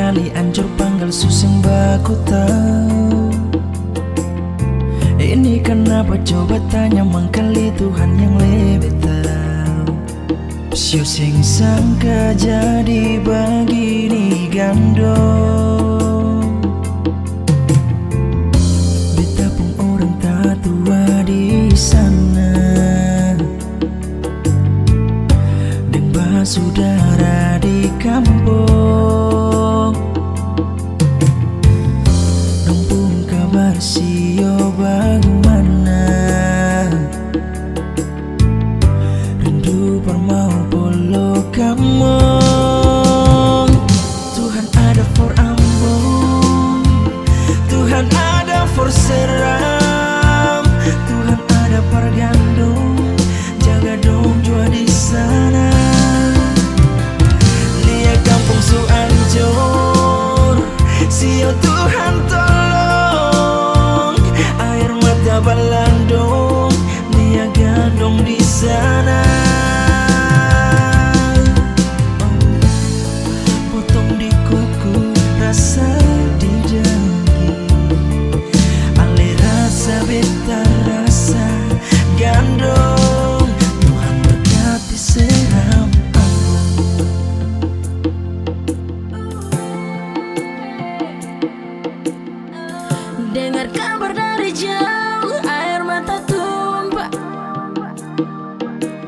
kali anjur panggal suseng baku tahu. Ini kenapa coba tanya mangkali Tuhan yang lebih tahu. Sio sing sangka jadi begini gandong. Betapun orang tak tua di sana, dan saudara di kampung. Nampung kabar sio bagaimana, rindu permau polo kamu. Tuhan ada for Ambon, Tuhan ada for Seram, Tuhan ada for Gandung. Jaga dong jua di sana. Sio Tuhan tolong, air mata balandong, dia gandong di sana. Potong di kuku, rasa di daging, ale rasa beta rasa gandong. Tuhan berkati Seram. Dengar kabar dari jauh, air mata tumpah.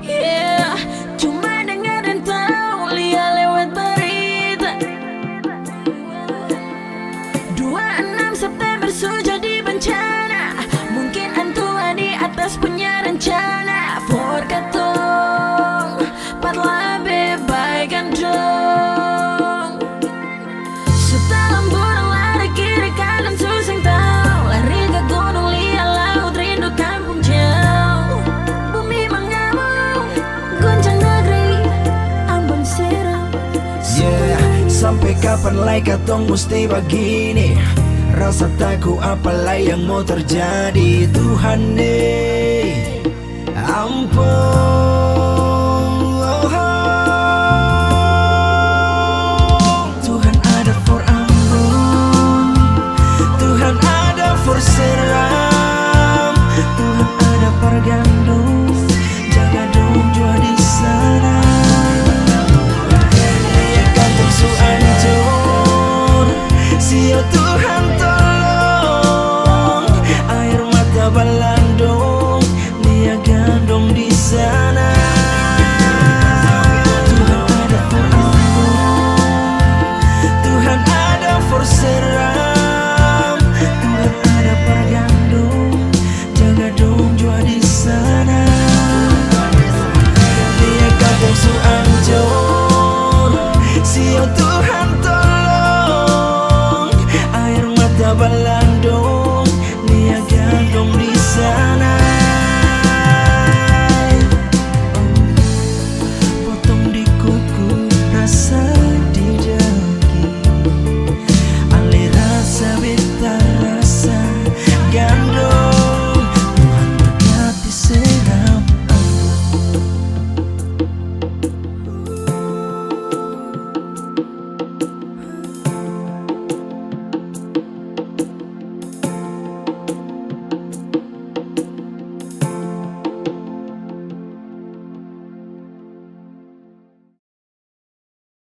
Yeah, cuma dengar dan tahu, lihat lewat berita. 26 September sudah jadi bencana. Mungkin antua di atas punya rencana. For katong, pat lebih baik gandong. Setelah burung lari kiri kanan suseng tahu, lari ke gunung lihat laut rindu kampung jauh. Bumi mengamuk, goncang negeri Ambon Seram. Yeah, sampai kapan lagi katong mesti begini? Rasa takut apalah yang mau terjadi. Tuhan nih, ampun.